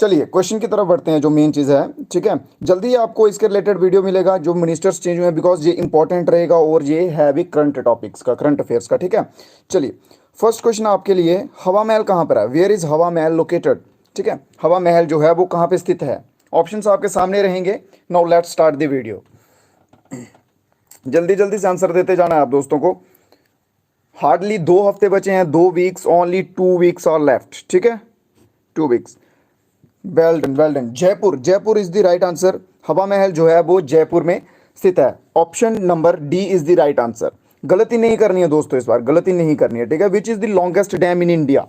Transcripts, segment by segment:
चलिए क्वेश्चन की तरफ बढ़ते हैं, जो मेन चीज़ है, ठीक है। जल्दी ही आपको इसके रिलेटेड वीडियो मिलेगा जो मिनिस्टर्स चेंज हुए हैं, बिकॉज ये इंपॉर्टेंट रहेगा और ये है भी करंट टॉपिक्स का, करंट अफेयर्स का, ठीक है। चलिए फर्स्ट क्वेश्चन आपके लिए, हवा महल कहाँ पर है? वेयर इज हवा महल लोकेटेड? ठीक है, हवा महल जो है वो कहाँ पे स्थित है? ऑप्शंस आपके सामने रहेंगे। Now let's start the video. जल्दी जल्दी से आंसर देते जाना है आप दोस्तों को। हार्डली 2 हफ्ते बचे हैं, 2 weeks, only 2 weeks are left, ठीक है, 2 weeks. Well done, well done. Jaipur, Jaipur is the right answer. Hawa Mahal जो है वो जयपुर में स्थित है। Option number D is the right answer. गलती नहीं करनी है दोस्तों, इस बार गलती नहीं करनी है, ठीक है। Which is the longest dam in India?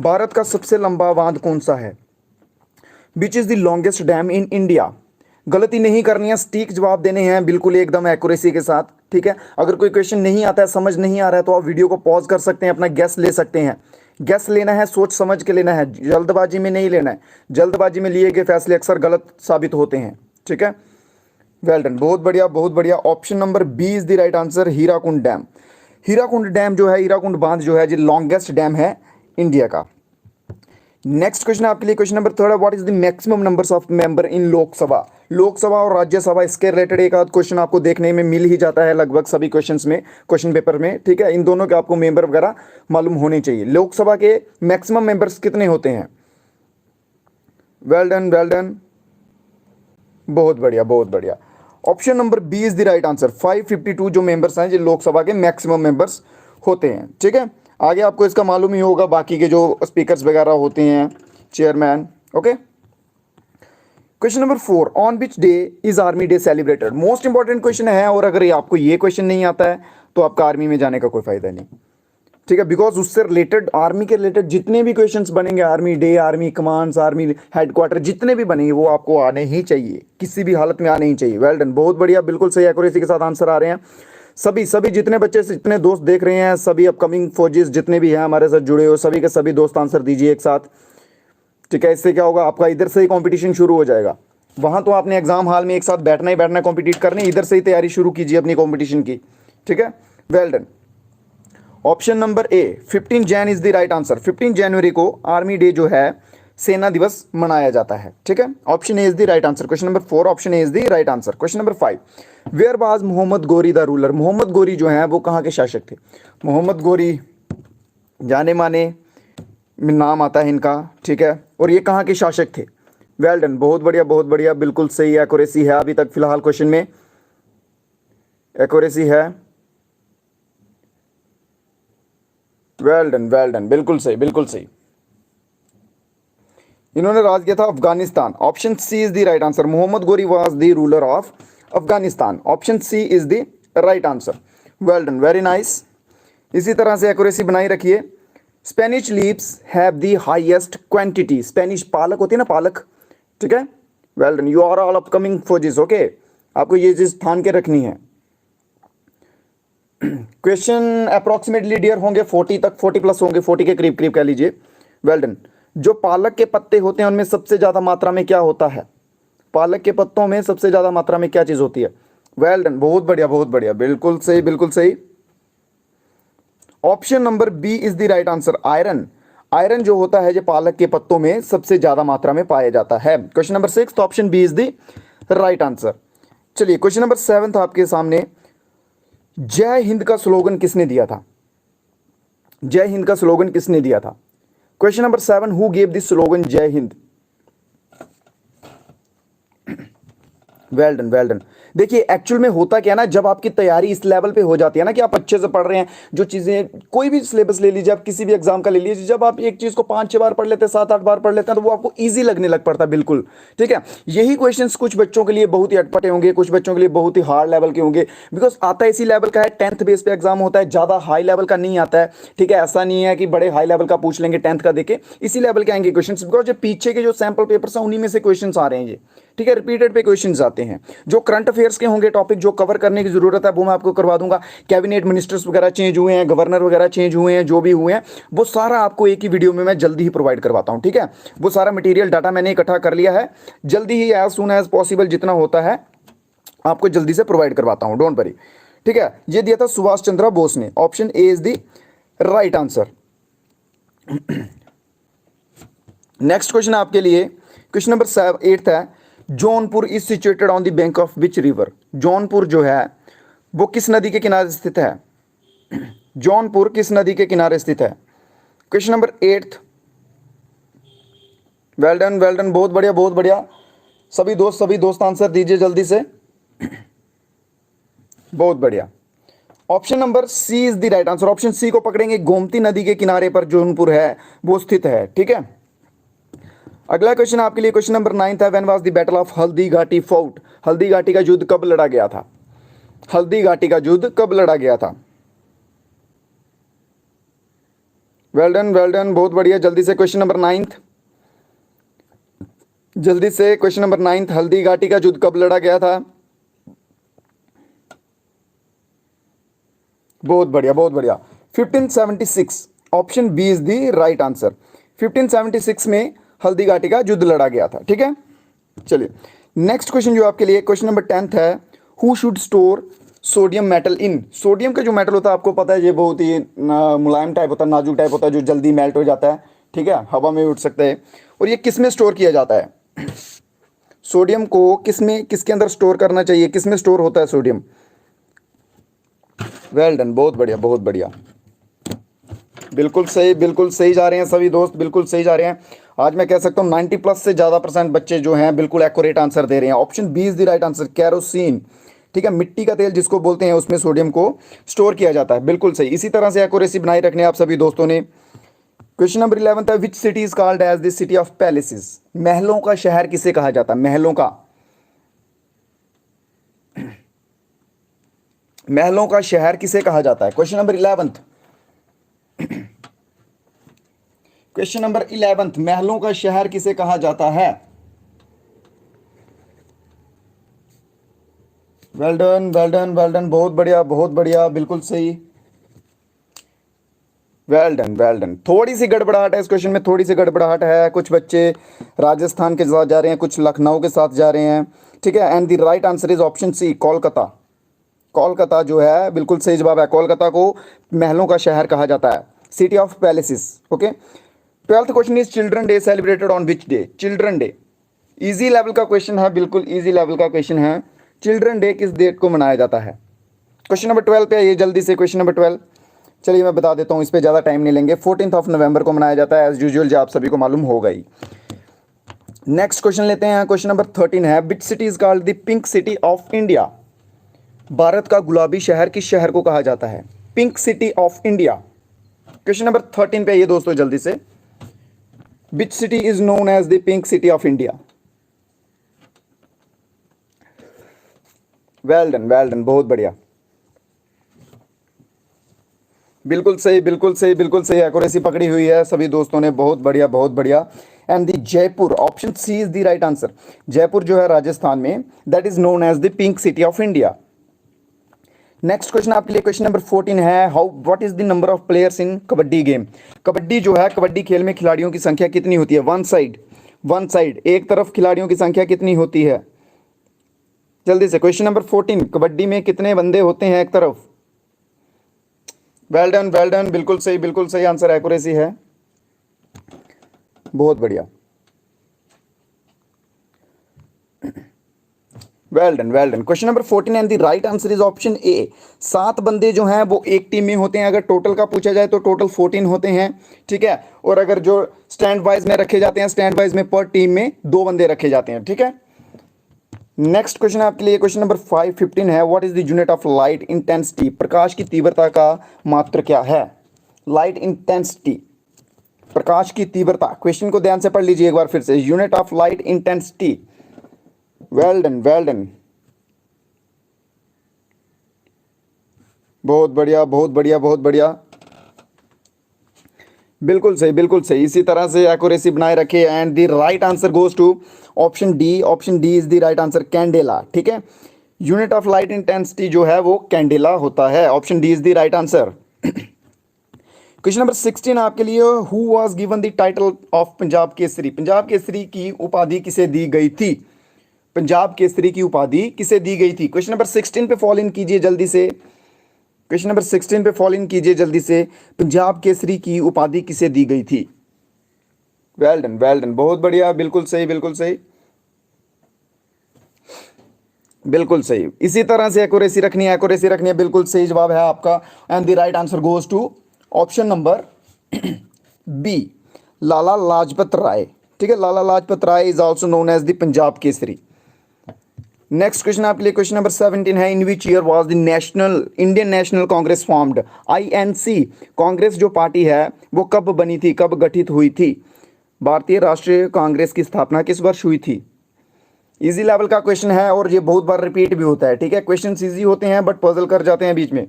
भारत का सबसे लंबा बांध कौन सा है? Which is the longest dam in India? गलती नहीं करनी है, सटीक जवाब देने हैं बिल्कुल एकदम एक्यूरेसी के साथ, ठीक है। अगर कोई क्वेश्चन नहीं आता है, समझ नहीं आ रहा है, तो आप वीडियो को पॉज कर सकते हैं, अपना गेस ले सकते हैं। गेस लेना है, सोच समझ के लेना है, जल्दबाजी में नहीं लेना है। जल्दबाजी में लिए गए फैसले अक्सर गलत साबित होते हैं, ठीक है। वेल डन, बहुत बढ़िया, बहुत बढ़िया। Option number B is the right answer, Hirakud dam. Hirakud dam जो है, हीराकुंड बांध जो है, जो लॉन्गेस्ट डैम है इंडिया का। नेक्स्ट क्वेश्चन आपके लिए, question number 3, what is the maximum numbers of member in Lok Sabha? Lok Sabha और राज्यसभा, इसके रिलेटेड एक आध क्वेश्चन आपको देखने में मिल ही जाता है लगभग सभी क्वेश्चंस में, क्वेश्चन पेपर में, ठीक है। इन दोनों के आपको मेंबर वगैरह मालूम होने चाहिए। लोकसभा के मैक्सिमम मेंबर्स कितने होते हैं? वेल डन, वेल डन, बहुत बढ़िया, बहुत बढ़िया। Option number B is the right answer. 552 जो मेंबर्स हैं, जो लोकसभा के मैक्सिमम मेंबर्स होते हैं, ठीक है। आगे आपको इसका मालूम ही होगा, बाकी के जो स्पीकर्स वगैरह होते हैं, chairman, okay. Question number 4, on which day is army day celebrated? Most important question है, और अगर आपको ये क्वेश्चन नहीं आता है तो आपका आर्मी में जाने का कोई फायदा नहीं, ठीक है। बिकॉज उससे रिलेटेड, आर्मी के रिलेटेड जितने भी क्वेश्चंस बनेंगे, army day, army commands, army headquarter, जितने भी बनेंगे वो आपको आने ही चाहिए, किसी भी हालत में आने ही चाहिए। वेल डन, बहुत बढ़िया, बिल्कुल सही एक्यूरेसी के साथ आंसर आ रहे हैं। सभी जितने बच्चे, जितने दोस्त देख रहे हैं, सभी अपकमिंग फौजीज जितने भी हैं हमारे साथ जुड़े हो, सभी के सभी दोस्त आंसर दीजिए एक साथ, ठीक है। इससे क्या होगा, आपका इधर से ही कंपटीशन शुरू हो जाएगा। वहां तो आपने एग्जाम हॉल में एक साथ बैठना ही बैठना, कॉम्पिटिट करने, इधर से ही तैयारी शुरू कीजिए अपनी कॉम्पिटिशन की, ठीक है। Well done. Option number A, 15 Jain is the right answer. 15 जनवरी को आर्मी डे जो है, सेना दिवस मनाया जाता है, ठीक है। Option A is the right answer. Question number 4, option A is the right answer. Question number 5, where was Mohammad Ghori the ruler? Mohammad Ghori जो है वो कहाँ के शासक थे? मोहम्मद गोरी जाने माने नाम आता है इनका, ठीक है, और ये कहाँ के शासक थे? वेल डन, बहुत बढ़िया, बहुत बढ़िया, बिल्कुल सही एक्यूरेसी है अभी तक फिलहाल क्वेश्चन में, एक्यूरेसी है। वेल डन, वेल डन, बिल्कुल सही, बिल्कुल सही। इन्होंने राज किया था Afghanistan. Option C is the right answer. Mohammad Ghori was the ruler of Afghanistan. Option C is the right answer. Well done, very nice. इसी तरह से एक्यूरेसी बनाई रखिए। Spinach leaves have the highest quantity. Spinach पालक होती है ना, पालक, ठीक है। Well done, you are all upcoming फौजीज, ओके। आपको ये चीज ठान के रखनी है। क्वेश्चन अप्रोक्सीमेटली डियर होंगे 40 तक, 40 प्लस होंगे, 40 के करीब करीब कह लीजिए। Well done. जो पालक के पत्ते होते हैं उनमें सबसे ज्यादा मात्रा में क्या होता है? पालक के पत्तों में सबसे ज्यादा मात्रा में क्या चीज होती है? वेल डन, बहुत बढ़िया, बहुत बढ़िया, बिल्कुल सही, बिल्कुल सही। Option number B is the right answer, iron. Iron जो होता है, जो पालक के पत्तों में सबसे ज्यादा मात्रा में पाया जाता है। Question number 6, option B is the right answer. चलिए क्वेश्चन नंबर 7 आपके सामने, जय हिंद का स्लोगन किसने दिया था? जय हिंद का स्लोगन किसने दिया था? Question number 7, who gave this slogan Jai Hind? Well done, well done. देखिए एक्चुअल में होता क्या है ना, जब आपकी तैयारी इस लेवल पे हो जाती है ना कि आप अच्छे से पढ़ रहे हैं, जो चीजें, कोई भी सिलेबस ले लीजिए आप, किसी भी एग्जाम का ले लीजिए, जब आप एक चीज को 5-6 बार पढ़ लेते हैं, 7-8 बार पढ़ लेते हैं, तो वो आपको इजी लगने लग पड़ता है, बिल्कुल, ठीक है। यही क्वेश्चंस कुछ बच्चों के लिए बहुत ही अटपटे होंगे, कुछ बच्चों के लिए बहुत ही हार्ड लेवल के होंगे, बिकॉज आता इसी लेवल का है, 10th बेस पे एग्जाम होता है, ज्यादा हाई लेवल का नहीं आता है, ठीक है। ऐसा नहीं है कि बड़े हाई लेवल का पूछ लेंगे 10th का देके, इसी लेवल के आएंगे क्वेश्चन, बिकॉज जो पीछे के जो सैंपल पेपर्स हैं उन्हीं में से क्वेश्चन आ रहे हैं ये, ठीक है। रिपीटेड पे क्वेश्चंस आते हैं। जो करंट अफेयर्स के होंगे टॉपिक, जो कवर करने की जरूरत है वो मैं आपको करवा दूंगा। कैबिनेट मिनिस्टर्स वगैरह चेंज हुए हैं, गवर्नर वगैरह चेंज हुए हैं, जो भी हुए हैं वो सारा आपको एक ही वीडियो में मैं जल्दी ही प्रोवाइड करवाता हूं, ठीक है। वो सारा मटेरियल डाटा मैंने इकट्ठा कर लिया है, जल्दी ही एज सून एज पॉसिबल जितना होता है आपको जल्दी से प्रोवाइड करवाता हूं, डोंट वरी, ठीक है। ये दिया था सुभाष चंद्र बोस ने। Option A is the right answer. Next question आपके लिए, क्वेश्चन नंबर 8 है, Jaunpur is situated on the bank of which river. Jaunpur जो है वो किस नदी के किनारे स्थित है? जौनपुर किस नदी के किनारे स्थित है? Question number 8। Well done, well done, बहुत बढ़िया, बहुत बढ़िया। सभी दोस्त आंसर दीजिए जल्दी से। बहुत बढ़िया। Option number C is the right answer. Option C को पकड़ेंगे, गोमती नदी के किनारे पर जौनपुर है वो स्थित है। ठीक है, अगला क्वेश्चन आपके लिए क्वेश्चन नंबर 9 था, when was the battle of Haldi Ghati fought. Haldi Ghati का युद्ध कब लड़ा गया था? हल्दी घाटी का युद्ध कब लड़ा गया था? वेल डन, बहुत बढ़िया। जल्दी से क्वेश्चन नंबर 9, जल्दी से क्वेश्चन नंबर 9, हल्दी घाटी का युद्ध कब लड़ा गया था? बहुत बढ़िया, बहुत बढ़िया। 1576, option B is the right answer. 1576 में हल्दी घाटी का युद्ध लड़ा गया था। ठीक है, चलिए नेक्स्ट क्वेश्चन जो आपके लिए क्वेश्चन नंबर 10 है, who should store sodium metal in. Sodium का जो मेटल होता है आपको पता है, ये बहुत ही मुलायम टाइप होता है, नाजुक टाइप होता है, जो जल्दी मेल्ट हो जाता है। ठीक है, हवा में उड़ सकता है। और ये किस में स्टोर किया जाता है? सोडियम को किसके अंदर स्टोर करना चाहिए? किस में स्टोर होता है सोडियम? वेल डन, बहुत बढ़िया, बहुत बढ़िया। बिल्कुल सही, बिल्कुल सही जा रहे हैं सभी दोस्त, बिल्कुल सही जा रहे हैं। आज मैं कह सकता हूँ 90+ से ज़्यादा % बच्चे जो हैं बिल्कुल एक्यूरेट आंसर दे रहे हैं। Option B is the right answer, kerosene. ठीक है, मिट्टी का तेल जिसको बोलते हैं, उसमें सोडियम को स्टोर किया जाता है। बिल्कुल सही। इसी तरह से एक्यूरेसी बनाए रखने आप सभी दोस्तों ने। क्वेश्चन नंबर 11 है, which city is called as the city of palaces. महलों का शहर किसे कहा जाता है? महलों का शहर किसे कहा जाता है? क्वेश्चन नंबर 11, क्वेश्चन नंबर 11, महलों का शहर किसे कहा जाता है? Well done, well done, well done, बहुत बढ़िया, बहुत बढ़िया, बिल्कुल सही। Well done, well done. थोड़ी सी गड़बड़ाहट है इस क्वेश्चन में, थोड़ी सी गड़बड़ाहट है। कुछ बच्चे राजस्थान के साथ जा रहे हैं, कुछ लखनऊ के साथ जा रहे हैं। ठीक है, and the right answer is option C, Kolkata. Kolkata जो है बिल्कुल सही जवाब है। कोलकाता को महलों का शहर कहा जाता है, city of palaces. Okay, 12th question is children day celebrated on which day. Children day easy level का क्वेश्चन है, बिल्कुल इजी लेवल का क्वेश्चन है। चिल्ड्रन डे किस डेट को मनाया जाता है? क्वेश्चन नंबर 12 पे आइए जल्दी से। क्वेश्चन नंबर 12, चलिए मैं बता देता हूँ, इस पर ज़्यादा टाइम नहीं लेंगे। 14 नवंबर को मनाया जाता है, एज यूजुअल, जो आप सभी को मालूम होगा ही। नेक्स्ट क्वेश्चन लेते हैं। क्वेश्चन नंबर 13 है, which city is called the pink city of India. भारत का गुलाबी शहर किस शहर को कहा जाता है? Pink city of India. Question number 13 पे आइए दोस्तों जल्दी से। Which city is known as the pink city of India. Well done, well done, बहुत बढ़िया, बिल्कुल सही, बिल्कुल सही, बिल्कुल सही। एक्यूरेसी पकड़ी हुई है सभी दोस्तों ने, बहुत बढ़िया, बहुत बढ़िया। And the Jaipur, option C is the right answer. Jaipur जो है राजस्थान में, that is known as the pink city of India. Next question आपके लिए क्वेश्चन नंबर 14 है, how what is the number of players in kabaddi game. Kabaddi जो है, कबड्डी खेल में खिलाड़ियों की संख्या कितनी होती है? वन साइड, एक तरफ खिलाड़ियों की संख्या कितनी होती है? जल्दी से क्वेश्चन नंबर 14, कबड्डी में कितने बंदे होते हैं एक तरफ? वेल डन, वेल डन, बिल्कुल सही, बिल्कुल सही आंसर, एक्यूरेसी है, बहुत बढ़िया। Well done, well done. Question number 14 and the right answer is option A. 7 बंदे जो हैं वो एक टीम में होते हैं। अगर टोटल का पूछा जाए तो टोटल 14 होते हैं। ठीक है, और अगर जो स्टैंड वाइज में रखे जाते हैं, स्टैंड वाइज में पर टीम में 2 बंदे रखे जाते हैं। ठीक है, नेक्स्ट क्वेश्चन आपके लिए क्वेश्चन नंबर 15 है, what is the unit of light intensity. प्रकाश की तीव्रता का मात्र क्या है? लाइट इंटेंसिटी, प्रकाश की तीव्रता। क्वेश्चन को ध्यान से पढ़ लीजिए एक बार फिर से, unit of light intensity. Well done, well done, बहुत बढ़िया, बहुत बढ़िया, बहुत बढ़िया, बिल्कुल सही, बिल्कुल सही। इसी तरह से एक्यूरेसी बनाए रखिए। And the right answer goes to option D. Option D is the right answer, candela. ठीक है, यूनिट ऑफ लाइट इंटेंसिटी जो है वो कैंडेला होता है। Option D is the right answer. Question number 16 आपके लिए, who was given the title of Punjab Kesari. Punjab Kesari की उपाधि किसे दी गई थी? पंजाब केसरी की उपाधि किसे दी गई थी? क्वेश्चन नंबर 16 पे फॉलो इन कीजिए जल्दी से। क्वेश्चन नंबर 16 पे फॉलो इन कीजिए जल्दी से। पंजाब केसरी की उपाधि किसे दी गई थी? वेल डन, बहुत बढ़िया, बिल्कुल सही, बिल्कुल सही, बिल्कुल सही। इसी तरह से एक्यूरेसी रखनी है, एक्यूरेसी रखनी है, बिल्कुल सही जवाब है आपका। And the right answer goes to option number B, Lala Lajpat Rai. ठीक है, Lala Lajpat Rai is also known as the Punjab Kesari. Next question आपके लिए, क्वेश्चन नंबर 17 है, in which year was the national Indian National Congress formed? INC Congress जो पार्टी है वो कब बनी थी, कब गठित हुई थी? भारतीय राष्ट्रीय कांग्रेस की स्थापना किस वर्ष हुई थी? इजी लेवल का क्वेश्चन है और ये बहुत बार रिपीट भी होता है। ठीक है, क्वेश्चन इजी होते हैं बट पजल कर जाते हैं बीच में।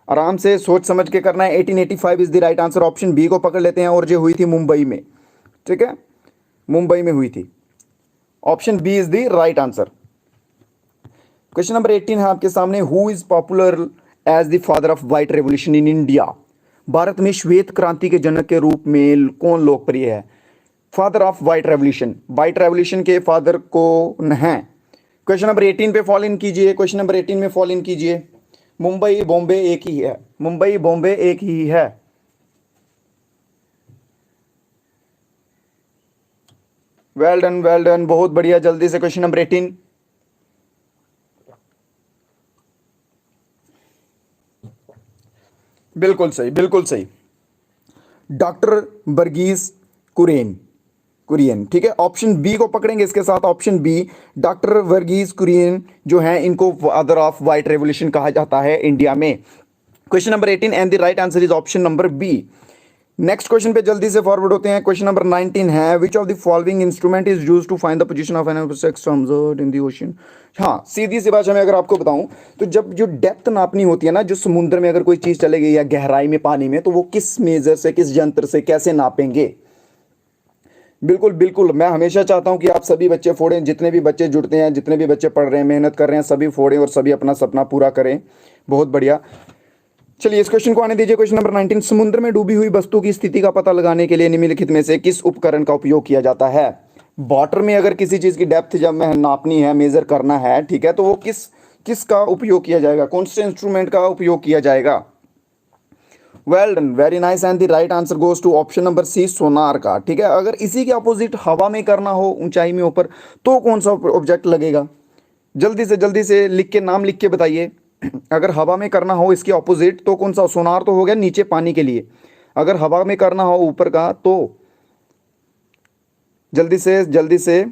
आराम से सोच समझ के करना है। 1885 is the right answer, option B को पकड़ लेते हैं। और ये हुई थी मुंबई में। ठीक है, मुंबई में हुई थी। Option B is the right answer. Question number 18 है आपके सामने, who is popular as the father of white revolution in India? भारत में श्वेत क्रांति के जनक के रूप में कौन लोकप्रिय है? फादर ऑफ व्हाइट रेवोल्यूशन के फादर कौन है? क्वेश्चन नंबर 18 पे फॉलो इन कीजिए, क्वेश्चन नंबर 18 में फॉलो इन कीजिए। मुंबई बॉम्बे एक ही है, मुंबई बॉम्बे एक ही है। वेल डन, बहुत बढ़िया। जल्दी से क्वेश्चन नंबर 18। बिल्कुल सही, बिल्कुल सही, डॉक्टर वर्गीस कुरियन, कुरियन। ठीक है, ऑप्शन बी को पकड़ेंगे इसके साथ। Option B, doctor Verghese Kurien जो है इनको फादर ऑफ व्हाइट रेवोल्यूशन कहा जाता है इंडिया में। Question number 18 and the right answer is option number B. Next question पे जल्दी से फॉरवर्ड होते हैं। क्वेश्चन नंबर 19 है, which of the following instrument is used to find the position of an object submerged in the ocean? हाँ, सीधी सी भाषा में अगर आपको बताऊं तो जब जो डेप्थ नापनी होती है ना, जो समुद्र में अगर कोई चीज चले गई या गहराई में पानी में, तो वो किस मेजर से, किस यंत्र से कैसे नापेंगे? बिल्कुल बिल्कुल, मैं हमेशा चाहता हूं कि आप सभी बच्चे फोड़ें, जितने भी बच्चे जुड़ते हैं, जितने भी बच्चे पढ़ रहे हैं, मेहनत कर रहे हैं, सभी फोड़ें और सभी अपना सपना पूरा करें। बहुत बढ़िया। चलिए इस क्वेश्चन को आने दीजिए। क्वेश्चन नंबर 19, समुद्र में डूबी हुई वस्तु की स्थिति का पता लगाने के लिए निम्नलिखित में से किस उपकरण का उपयोग किया जाता है? वाटर में अगर किसी चीज की डेप्थ जब मैं नापनी है, मेजर करना है, ठीक है, तो वो किसका उपयोग किया जाएगा? कौन से इंस्ट्रूमेंट का उपयोग किया जाएगा? Well done, very nice. And the right answer goes to option number C, sonar का। ठीक है, अगर इसी के अपोजिट हवा में करना हो, ऊंचाई में ऊपर, तो कौन सा ऑब्जेक्ट लगेगा? जल्दी से लिख के, नाम लिख के बताइए। अगर हवा में करना हो इसके ऑपोजिट तो कौन सा? सोनार तो हो गया नीचे पानी के लिए। अगर हवा में करना हो ऊपर का तो जल्दी से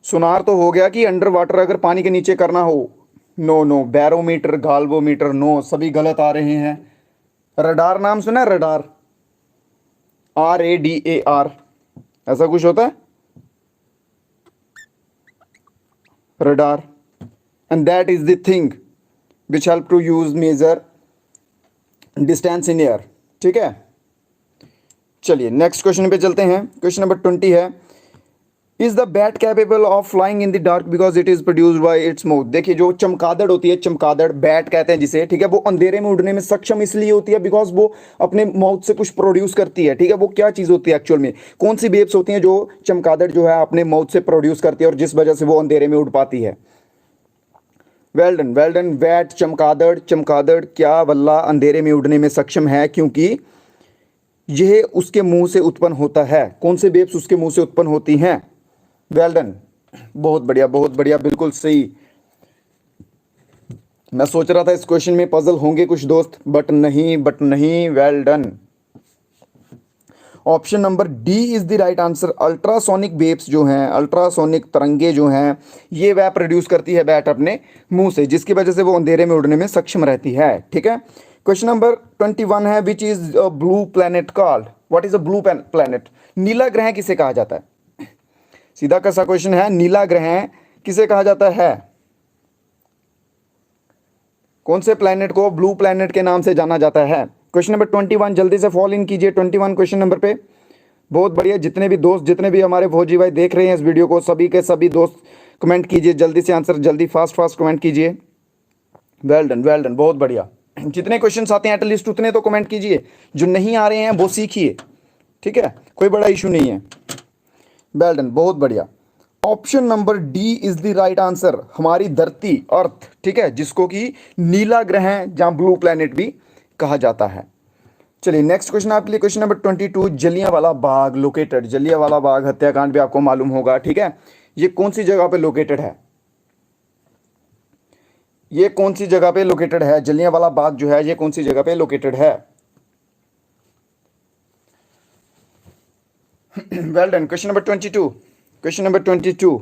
सोनार तो हो गया कि अंडर वाटर अगर पानी के नीचे करना हो? नो, बैरोमीटर, गाल्वोमीटर, नो, सभी गलत आ रहे हैं। रडार नाम सुना है? रडार, RADAR, ऐसा कुछ होता है, radar, and that is the thing which help to use measure distance in air। ठीक है, चलिए नेक्स्ट क्वेश्चन पे चलते हैं। क्वेश्चन नंबर 20 है, is the bat capable of flying in the dark because it is produced by its mouth? देखिए जो चमगादड़ होती है, चमगादड़ बैट कहते हैं जिसे, ठीक है, वो अंधेरे में उड़ने में सक्षम इसलिए होती है बिकॉज वो अपने माउथ से कुछ प्रोड्यूस करती है। ठीक है, वो क्या चीज होती है एक्चुअल में? कौन सी वेव्स होती हैं जो चमगादड़ जो है अपने माउथ से प्रोड्यूस करती है और जिस वजह से वो अंधेरे में उड़ पाती है? वेल डन, बैट, चमगादड़ क्या वल्ला अंधेरे में उड़ने में सक्षम है क्योंकि यह उसके मुंह से उत्पन्न होता है। कौन से वेव्स उसके मुंह से उत्पन्न होती हैं? वेल डन, बहुत बढ़िया, बिल्कुल सही। मैं सोच रहा था इस क्वेश्चन में पजल होंगे कुछ दोस्त, बट नहीं। Well done, option number D is the right answer. Ultrasonic waves जो हैं, अल्ट्रासोनिक तरंगे जो हैं, ये वह प्रोड्यूस करती है बैट अपने मुंह से, जिसकी वजह से वो अंधेरे में उड़ने में सक्षम रहती है। ठीक है, क्वेश्चन नंबर 21 है, which is a blue planet called? What is a blue planet? नीला ग्रह किसे कहा जाता है? सीधा कैसा क्वेश्चन है, नीला ग्रह किसे कहा जाता है? कौन से प्लैनेट को ब्लू प्लैनेट के नाम से जाना जाता है? क्वेश्चन नंबर 21 जल्दी से फॉलो इन कीजिए 21 क्वेश्चन नंबर पे। बहुत बढ़िया, जितने भी दोस्त, जितने भी हमारे फौजी भाई देख रहे हैं इस वीडियो को, सभी के सभी दोस्त कमेंट कीजिए, जल्दी से आंसर, जल्दी फास्ट कमेंट कीजिए। वेल डन, बहुत बढ़िया। जितने क्वेश्चन आते हैं एटलीस्ट उतने तो कमेंट कीजिए, जो नहीं आ रहे हैं वो सीखिए। ठीक है, कोई बड़ा इशू नहीं है। वेल डन, बहुत बढ़िया। Option number D is the right answer, हमारी धरती, अर्थ, ठीक है, जिसको कि नीला ग्रह जहां ब्लू प्लैनेट भी कहा जाता है। चलिए नेक्स्ट क्वेश्चन आपके लिए, question number 22, Jallianwala Bagh located, Jallianwala Bagh हत्याकांड भी आपको मालूम होगा, ठीक है। ये कौन सी जगह पे लोकेटेड है, ये कौन सी जगह पे लोकेटेड है, जलियांवाला बाग जो है ये कौन सी जगह पे लोकेटेड है। Well done, question number 22, question number 22,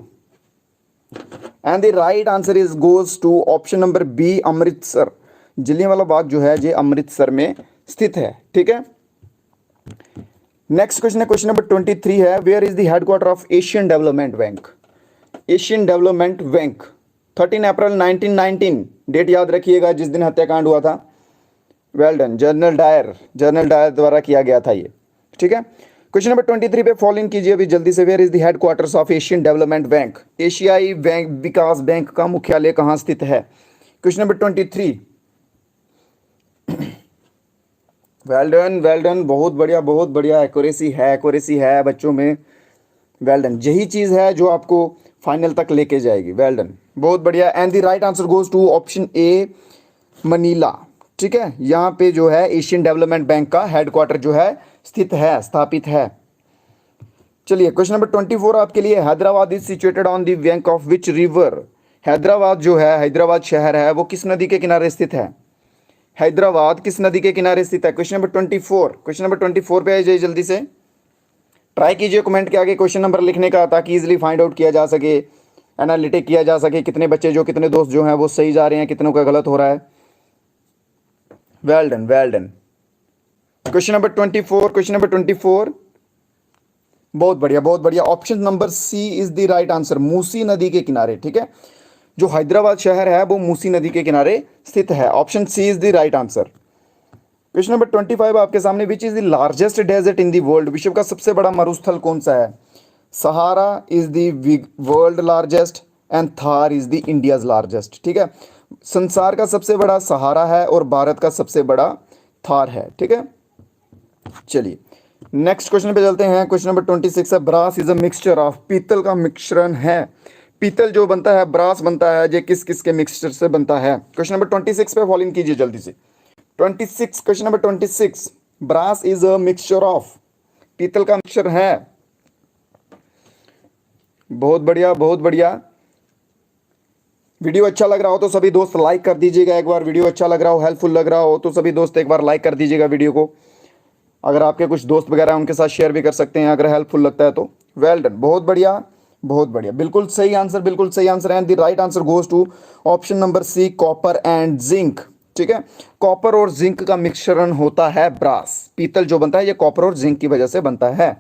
and the right answer is goes to option number B, Amritsar. Jallianwala Bagh जो है ये अमृतसर में स्थित है, ठीक है। नेक्स्ट क्वेश्चन है, क्वेश्चन नंबर 23 है, where is the headquarter of Asian development Bank. Asian development Bank 13 April 1919, date याद रखिएगा जिस दिन हत्याकांड हुआ था। वेल डन, जनरल डायर द्वारा किया गया था ये, ठीक है। क्वेश्चन नंबर 23 पे फॉलो इन कीजिए अभी जल्दी से, where is the headquarters of Asian development bank. एशियाई बैंक विकास बैंक का मुख्यालय कहाँ स्थित है। क्वेश्चन नंबर 23, वेल डन, बहुत बढ़िया, एक्यूरेसी है बच्चों में, वेल डन, यही चीज है जो आपको फाइनल तक लेके जाएगी, वेल डन, बहुत बढ़िया। And the right answer goes to option A, Manila, ठीक है। यहाँ पे जो है एशियन डेवलपमेंट बैंक का हेडक्वार्टर जो है स्थित है, स्थापित है। चलिए क्वेश्चन नंबर 24 आपके लिए, Hyderabad is situated on the bank of which river. Hyderabad जो है, हैदराबाद शहर है, वो किस नदी के किनारे स्थित है। हैदराबाद किस नदी के किनारे स्थित है। क्वेश्चन नंबर 24, क्वेश्चन नंबर 24 पे आ जाइए जल्दी से, ट्राई कीजिए कमेंट के आगे क्वेश्चन नंबर लिखने का, ताकि इजीली फाइंड आउट किया जा सके, एनालिटिक किया जा सके, कितने बच्चे जो, कितने दोस्त जो हैं वो सही जा रहे हैं, कितनों का गलत हो रहा है। Well done. Question number 24, question number 24, बहुत बढ़िया, option number C is the right answer, Musi नदी के किनारे, ठीक है। जो हैदराबाद शहर है वो मूसी नदी के किनारे स्थित है, option C is the right answer. Question number 25 आपके सामने, which is the largest desert in the world. विश्व का सबसे बड़ा मरुस्थल कौन सा है। Sahara is the world largest and Thar is the India's largest, ठीक है। संसार का सबसे बड़ा सहारा है और भारत का सबसे बड़ा थार है, ठीक है। चलिए नेक्स्ट क्वेश्चन पे चलते हैं, क्वेश्चन नंबर 26 है, brass is a mixture of, पीतल का मिश्रण है, पीतल जो बनता है, ब्रास बनता है, ये किस किस के मिक्सचर से बनता है। क्वेश्चन नंबर 26 पे फॉलो इन कीजिए जल्दी से। 26, question number 26, brass is a mixture of, पीतल का मिक्सचर है। बहुत बढ़िया। वीडियो अच्छा लग रहा हो तो सभी दोस्त लाइक कर दीजिएगा एक बार, वीडियो अच्छा लग रहा हो, हेल्पफुल लग रहा हो तो सभी दोस्त एक बार लाइक कर दीजिएगा वीडियो को। अगर आपके कुछ दोस्त वगैरह हैं उनके साथ शेयर भी कर सकते हैं अगर हेल्पफुल लगता है तो। वेल डन, बहुत बढ़िया, बिल्कुल सही answer and the right answer goes to option number C, copper and zinc, ठीक है। कॉपर और जिंक का मिश्रण होता है ब्रास, पीतल जो बनता है ये कॉपर और जिंक की वजह से बनता है।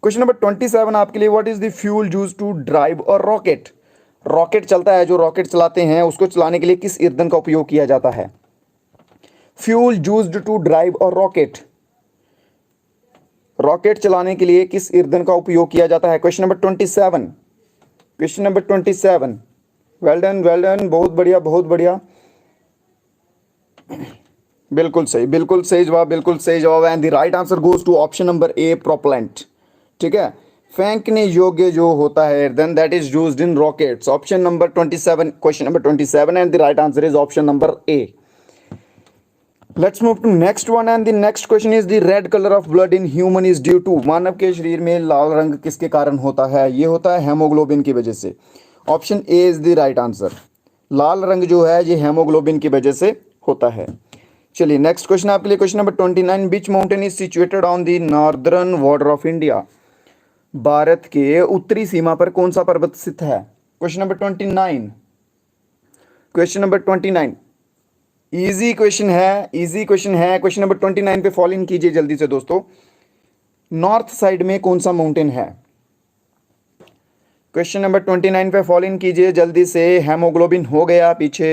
क्वेश्चन नंबर 27 आपके लिए, what is the fuel used to drive a rocket. Rocket चलता है, जो रॉकेट चलाते हैं उसको चलाने के लिए किस ईंधन का उपयोग किया जाता है। Fuel used to drive a rocket, rocket चलाने के लिए किस ईंधन का उपयोग किया जाता है। Question number 27, question number 27, well done, बहुत बढ़िया, बिल्कुल सही जवाब and the right answer goes to option number A, propellant, ठीक है। फेंकने योग्य जो होता है ईंधन, that is used in rockets, option number 27, question number 27 and the right answer is option number A. Let's move to next one and the next question is the red colour of blood in human is due to, मानव के शरीर में लाल रंग किसके कारण होता है। ये होता है हेमोग्लोबिन की वजह से, option A is the right answer. लाल रंग जो है ये हेमोग्लोबिन की वजह से होता है। चलिए नेक्स्ट क्वेश्चन आपके लिए, question number 29, which mountain is situated on the northern border of India. Bharat के उत्तरी सीमा पर कौन सा पर्वत स्थित है। Question number 29, question number 29, easy question है, क्वेश्चन नंबर 29 पे फॉलो इन कीजिए जल्दी से दोस्तों। नॉर्थ साइड में कौन सा माउंटेन है। क्वेश्चन नंबर 29 पे फॉलो इन कीजिए जल्दी से। हेमोग्लोबिन हो गया पीछे,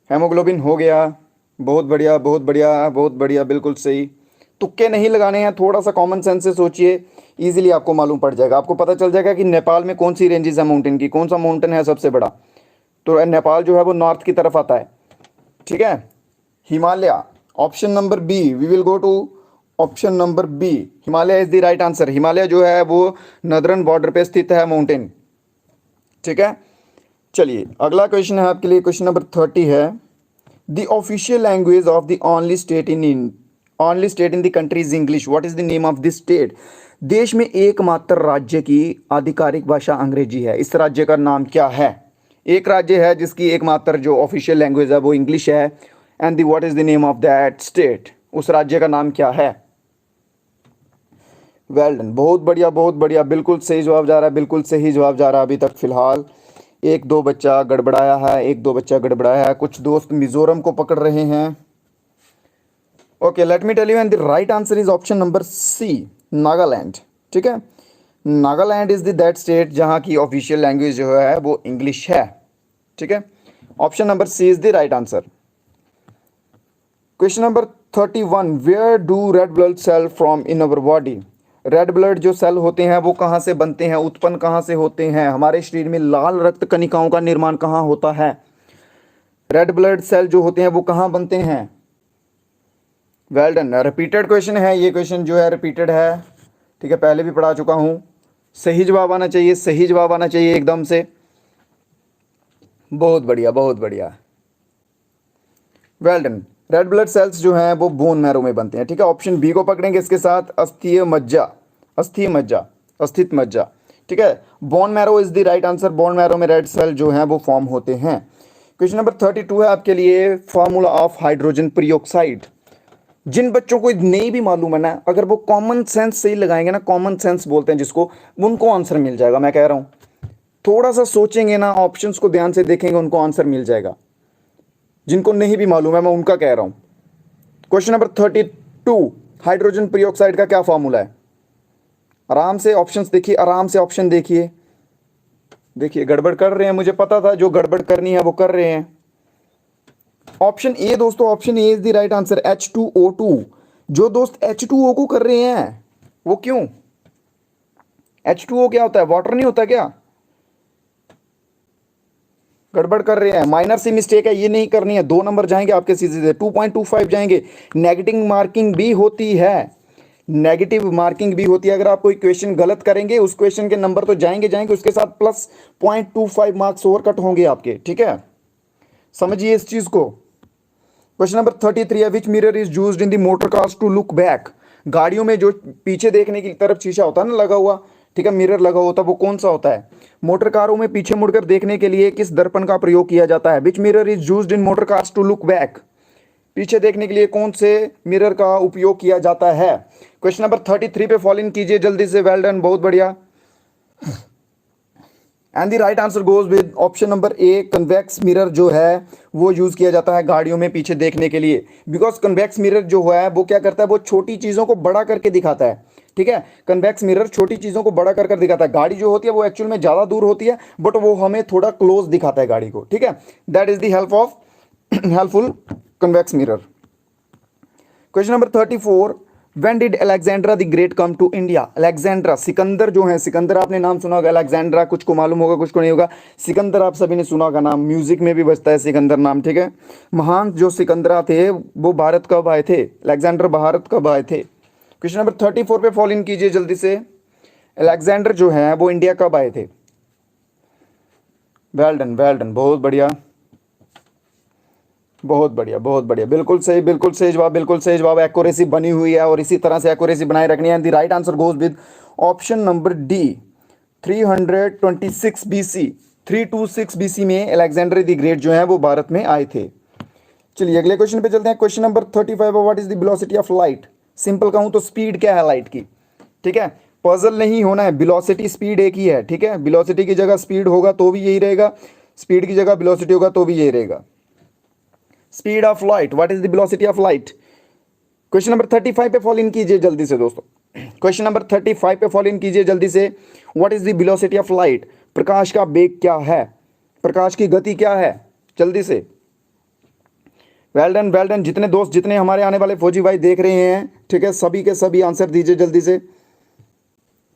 हेमोग्लोबिन हो गया, बहुत बढ़िया, बिल्कुल सही। तुक्के नहीं लगाने हैं, थोड़ा सा कॉमन सेंस से सोचिए, इजीली आपको मालूम पड़ जाएगा। आपको पता चल जाएगा कि नेपाल में कौन सी रेंजेस है माउंटेन की, कौन सा माउंटेन है सबसे बड़ा। तो नेपाल जो है वो नॉर्थ की तरफ आता है, ठीक है। Himalaya, option number B, we will go to option number B, Himalaya is the right answer. Himalaya जो है वो नॉर्दर्न बॉर्डर पे स्थित है माउंटेन, ठीक है। चलिए अगला क्वेश्चन है आपके लिए, क्वेश्चन नंबर 30 है, the official language of the only state in only state in the country is English, what is the name of this state? देश में एकमात्र राज्य की आधिकारिक भाषा अंग्रेजी है, इस राज्य का नाम क्या है? एक राज्य है जिसकी एकमात्र जो ऑफिशियल लैंग्वेज है वो इंग्लिश है, and the what is the name of that state, उस राज्य का नाम क्या है? वेल डन, बहुत बढ़िया बहुत बढ़िया, बिल्कुल सही जवाब जा रहा है, बिल्कुल सही जवाब जा रहा है अभी तक फिलहाल। एक दो बच्चा गड़बड़ाया है, एक दो बच्चा गड़बड़ाया है, कुछ दोस्त मिजोरम को पकड़ रहे हैं। Okay, let me tell you, and the right answer is option number C, Nagaland. ठीक है, Nagaland is the that state जहां की ऑफिशियल लैंग्वेज जो है वो इंग्लिश है। ठीक है, option number C is the right answer. Question number 31, where do red blood cell from in our body? Red blood जो सेल होते हैं वो कहाँ से बनते हैं, उत्पन्न कहाँ से होते हैं? हमारे शरीर में लाल रक्त कणिकाओं का निर्माण कहाँ होता है? रेड ब्लड सेल जो होते हैं वो कहाँ बनते हैं? वेल डन, रिपीटेड क्वेश्चन है ये, क्वेश्चन जो है रिपीटेड है। ठीक है, पहले भी पढ़ा चुका हूँ। सही जवाब आना चाहिए, सही जवाब आना चाहिए एकदम से। बहुत बढ़िया बहुत बढ़िया, well done. Red blood cells जो हैं वो बोन मैरो में बनते हैं। ठीक है, ऑप्शन बी को पकड़ेंगे इसके साथ, अस्थिय मज्जा, अस्थिय मज्जा, अस्थित मज्जा। ठीक है, bone marrow is the right answer. Bone marrow में रेड सेल जो हैं वो फॉर्म होते हैं। क्वेश्चन नंबर 32 है आपके लिए, फॉर्मूला ऑफ हाइड्रोजन पेरोक्साइड। जिन बच्चों को नहीं भी मालूम है ना, अगर वो कॉमन सेंस से ही लगाएंगे ना, कॉमन सेंस बोलते हैं जिसको, उनको आंसर मिल जाएगा। मैं कह रहा हूं, थोड़ा सा सोचेंगे ना, ऑप्शंस को ध्यान से देखेंगे, उनको आंसर मिल जाएगा। जिनको नहीं भी मालूम है मैं उनका कह रहा हूं। क्वेश्चन नंबर 32, हाइड्रोजन पेरोक्साइड का क्या फॉर्मूला है? आराम से ऑप्शंस देखिए, आराम से ऑप्शन देखिए। देखिए गड़बड़ कर रहे हैं, मुझे पता था जो गड़बड़ करनी है वो कर रहे हैं। ऑप्शन ए दोस्तों, option A is the right answer, H2O2। जो दोस्त H2O को कर रहे हैं वो क्यों? H2O क्या होता है? वाटर नहीं होता क्या? गड़बड़ कर रहे हैं, माइनर सी मिस्टेक है, ये नहीं करनी है। 2 नंबर जाएंगे आपके सीधे से, 2.25 जाएंगे। नेगेटिव मार्किंग भी होती है, नेगेटिव मार्किंग भी होती है। अगर आप कोई क्वेश्चन गलत करेंगे, उस क्वेश्चन के नंबर तो जाएंगे जाएंगे, उसके साथ प्लस 0.25 मार्क्स और कट होंगे आपके। ठीक है, समझिए इस चीज को। क्वेश्चन नंबर 33 है, which mirror is used in the motor cars to look back? गाड़ियों में जो पीछे देखने की तरफ शीशा होता है ना लगा हुआ, ठीक है, मिरर लगा होता है, वो कौन सा होता है? मोटर कारों में पीछे मुड़कर देखने के लिए किस दर्पण का प्रयोग किया जाता है? Which mirror is used in motor cars to look back? पीछे देखने के लिए कौन से मिरर का उपयोग किया जाता है? क्वेश्चन नंबर 33 पे फॉलो इन कीजिए जल्दी से। वेल डन, बहुत बढ़िया। And the right answer goes with option number A, convex mirror जो है वो यूज किया जाता है गाड़ियों में पीछे देखने के लिए। बिकॉज कन्वेक्स मिरर जो है वो क्या करता है, वो छोटी चीजों को बड़ा करके दिखाता है। ठीक है, कन्वेक्स मिरर छोटी चीजों को बड़ा कर दिखाता है। गाड़ी जो होती है वो एक्चुअल में ज्यादा दूर होती है, बट वो हमें थोड़ा क्लोज दिखाता है गाड़ी को। ठीक है, that is the help of helpful convex mirror. Question number 34, When did Alexandra the Great come to India? Alexandra, Sikandar जो है, सिकंदर आपने नाम सुना होगा। अलेक्जेंड्रा कुछ को मालूम होगा, कुछ को नहीं होगा। सिकंदर आप सभी ने सुना होगा नाम, म्यूजिक में भी बजता है सिकंदर नाम। ठीक है, महान जो सिकंदरा थे वो भारत कब आए थे? अलेक्जेंडर भारत कब आए थे? क्वेश्चन नंबर 34 पे फॉलो इन कीजिए जल्दी से। अलेक्जेंडर जो है वो इंडिया कब आए थे? वेल डन, वेल डन, बहुत बढ़िया बहुत बढ़िया बहुत बढ़िया, बिल्कुल सही, बिल्कुल सही जवाब, बिल्कुल सही जवाब। एक्यूरेसी बनी हुई है और इसी तरह से एक्यूरेसी बनाए रखनी है। The right answer goes with option number D, 326 BC, 326 BC में अलेक्जेंडर द ग्रेट जो है वो भारत में आए थे। चलिए अगले क्वेश्चन पे चलते हैं। Question number 35, what is the velocity of light? Simple कहूं तो स्पीड क्या है लाइट की? ठीक है, पजल नहीं होना है, वेलोसिटी स्पीड एक ही है। ठीक है, वेलोसिटी की जगह स्पीड होगा तो भी यही रहेगा, स्पीड की जगह वेलोसिटी होगा तो भी यही रहेगा। Speed of light, what is the velocity of light? Question number 35 पे फॉलो इन कीजिए जल्दी से दोस्तों। क्वेश्चन नंबर 35 पे फॉलो इन कीजिए जल्दी से। What is the velocity of light? प्रकाश का वेग क्या है? प्रकाश की गति क्या है? जल्दी से। Well done, well done. जितने दोस्त, जितने हमारे आने वाले फौजी भाई देख रहे हैं, ठीक है, सभी के सभी आंसर दीजिए जल्दी से।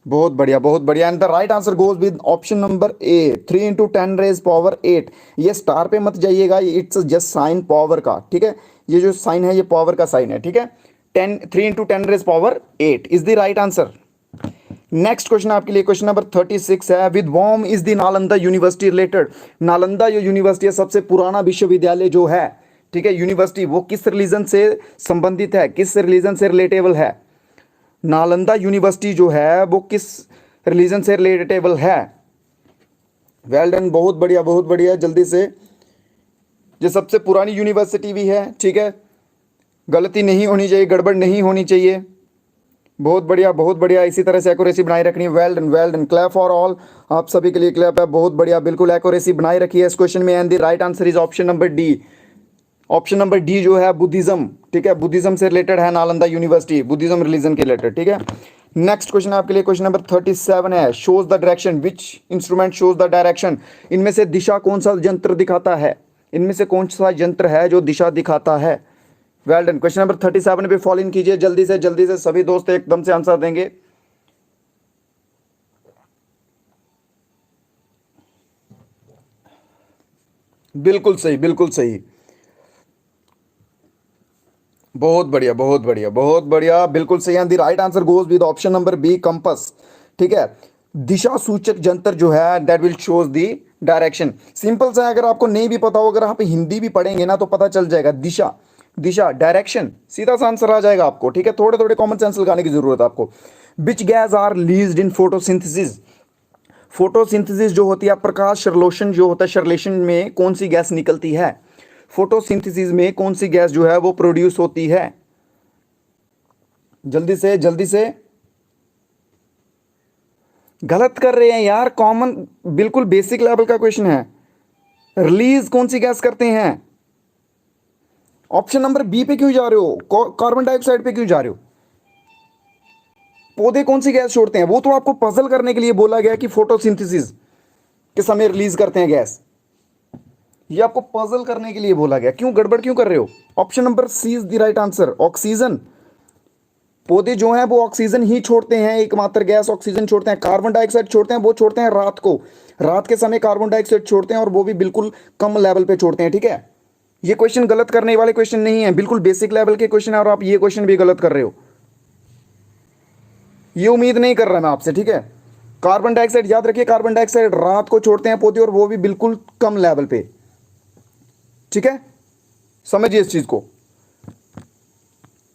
बहुत बढ़िया बहुत बढ़िया। And the right answer goes with option number ए, 3 × 10⁻⁸ ये स्टार पे मत जाइएगा, इट्स जस्ट साइन पावर का। ठीक है, ये जो साइन है ये पावर का साइन है। ठीक है, 3 × 10⁸ is the right answer. Next question आपके लिए, क्वेश्चन नंबर 36 है, with whom is the Nalanda university related? Nalanda जो यूनिवर्सिटी है, सबसे पुराना विश्वविद्यालय जो है, ठीक है, यूनिवर्सिटी वो किस रिलीजन से संबंधित है, किस रिलीजन से रिलेटेबल है। नालंदा यूनिवर्सिटी जो है वो किस रिलीजन से रिलेटेबल है। वेल डन, बहुत बढ़िया बहुत बढ़िया, जल्दी से। ये सबसे पुरानी यूनिवर्सिटी भी है, ठीक है, गलती नहीं होनी चाहिए, गड़बड़ नहीं होनी चाहिए। बहुत बढ़िया बहुत बढ़िया, इसी तरह से एक्यूरेसी बनाए रखनी है। Well done, clap for all, आप सभी के लिए क्लैप है, बहुत बढ़िया, बिल्कुल एक्यूरेसी बनाए रखी है इस क्वेश्चन में। And the right answer is option number D. Option number D जो है बुद्धिज्म, ठीक है, बुद्धिज्म से रिलेटेड है नालंदा यूनिवर्सिटी, बुद्धिज्म रिलीजन के रिलेटेड, ठीक है। नेक्स्ट क्वेश्चन आपके लिए क्वेश्चन नंबर 37 है, shows the direction, which instrument shows the direction. इनमें से दिशा कौन सा यंत्र दिखाता है, इनमें से कौन सा यंत्र है जो दिशा दिखाता है। वेल डन, क्वेश्चन नंबर 37 पे फॉलो इन कीजिए, जल्दी से सभी दोस्त एकदम से आंसर देंगे। बिल्कुल सही, बिल्कुल सही, बहुत बढ़िया बहुत बढ़िया बहुत बढ़िया, बिल्कुल सही। The right answer goes with option number B, compass, ठीक है। दिशा सूचक यंत्र जो है that will shows the direction. Simple सा है, अगर आपको नहीं भी पता हो, अगर आप हिंदी भी पढ़ेंगे ना तो पता चल जाएगा। दिशा, दिशा, डायरेक्शन, सीधा सा आंसर आ जाएगा आपको, ठीक है। थोड़े थोड़े कॉमन सेंस लगाने की जरूरत है आपको। Which gas are released in photosynthesis. Photosynthesis जो होती है, प्रकाश संश्लेषण जो होता है, संश्लेषण में कौन सी गैस निकलती है, फोटोसिंथेसिस में कौन सी गैस जो है वो प्रोड्यूस होती है। जल्दी से जल्दी से, गलत कर रहे हैं यार, कॉमन बिल्कुल बेसिक लेवल का क्वेश्चन है। रिलीज कौन सी गैस करते हैं। ऑप्शन नंबर बी पे क्यों जा रहे हो, कार्बन डाइऑक्साइड पे क्यों जा रहे हो। पौधे कौन सी गैस छोड़ते हैं, वो तो आपको पजल करने के लिए बोला गया कि फोटोसिंथेसिस के समय रिलीज करते हैं गैस, ये आपको पजल करने के लिए बोला गया। क्यों गड़बड़ क्यों कर रहे हो। Option number C is the right answer, oxygen. पौधे जो हैं वो ऑक्सीजन ही छोड़ते हैं, एकमात्र गैस ऑक्सीजन छोड़ते हैं। कार्बन डाइऑक्साइड छोड़ते हैं, वो छोड़ते हैं रात को, रात के समय कार्बन डाइऑक्साइड छोड़ते हैं, और वो भी बिल्कुल कम लेवल पे छोड़ते हैं, ठीक है। ये क्वेश्चन गलत करने वाले क्वेश्चन नहीं है, बिल्कुल बेसिक लेवल के क्वेश्चन है, और आप ये क्वेश्चन भी गलत कर रहे हो, ये उम्मीद नहीं कर रहा मैं आपसे, ठीक है। कार्बन डाइऑक्साइड याद रखिए, कार्बन डाइऑक्साइड रात को छोड़ते हैं पौधे, और वो भी बिल्कुल कम लेवल पे, ठीक है, समझिए इस चीज को।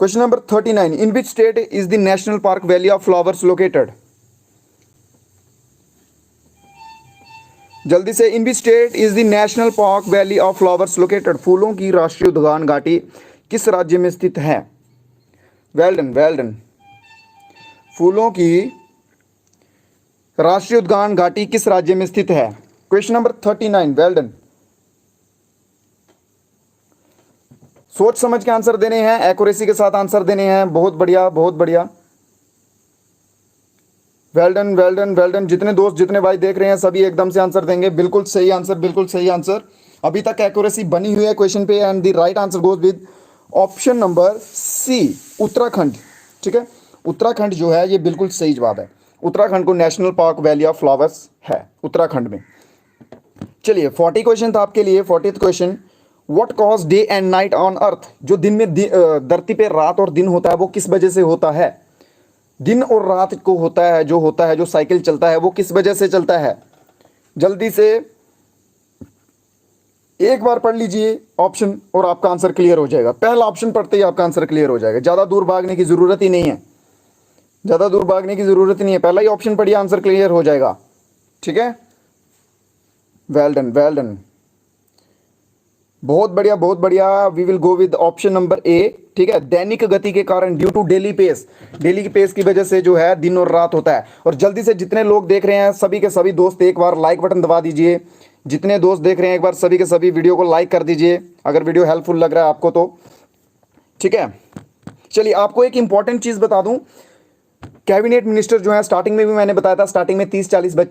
Question number 39, in which state is the national park Valley of Flowers located. जल्दी से, in which state is the national park Valley of Flowers located. फूलों की राष्ट्रीय उद्यान घाटी किस राज्य में स्थित है। वेल डन वेल डन, फूलों की राष्ट्रीय उद्यान घाटी किस राज्य में स्थित है। Question number 39, well done. सोच समझ के आंसर देने हैं, एक्यूरेसी के साथ आंसर देने हैं, बहुत बढ़िया बहुत बढ़िया, well done well done well done. जितने दोस्त जितने भाई देख रहे हैं सभी एकदम से आंसर देंगे, बिल्कुल सही आंसर, बिल्कुल सही आंसर। अभी तक एक्यूरेसी बनी हुई है क्वेश्चन पे, and the right answer goes with option number C, Uttarakhand, ठीक है। उत्तराखंड जो है ये बिल्कुल सही जवाब है, उत्तराखंड को national park Valley of flowers है उत्तराखंड में। चलिए 40 क्वेश्चन था आपके लिए। 40th question, what cause day and night on earth. जो दिन में धरती पे रात और दिन होता है वो किस वजह से होता है। दिन और रात को होता है जो साइकिल चलता है वो किस वजह से चलता है। जल्दी से एक बार पढ़ लीजिए ऑप्शन और आपका आंसर क्लियर हो जाएगा। पहला ऑप्शन पढ़ते ही आपका आंसर क्लियर हो जाएगा, ज़्यादा दूर भागने की ज़रूरत ही नहीं है, ज़्यादा दूर भागने की ज़रूरत ही नहीं है, पहला ही ऑप्शन पढ़िए, आंसर क्लियर हो जाएगा, ठीक है। वेल डन वेल डन, बहुत बढ़िया बहुत बढ़िया। We will go with option number A, ठीक है। दैनिक गति के कारण, due to daily pace, daily की पेस की वजह से जो है दिन और रात होता है। और जल्दी से जितने लोग देख रहे हैं सभी के सभी दोस्त एक बार लाइक बटन दबा दीजिए। जितने दोस्त देख रहे हैं एक बार सभी के सभी वीडियो को लाइक कर दीजिए अगर वीडियो हेल्पफुल लग रहा है आपको तो, ठीक है। चलिए आपको एक इंपॉर्टेंट चीज़ बता दूं, कैबिनेट मिनिस्टर जो है, स्टार्टिंग में भी मैंने बताया था, स्टार्टिंग में 30-40 बच्चे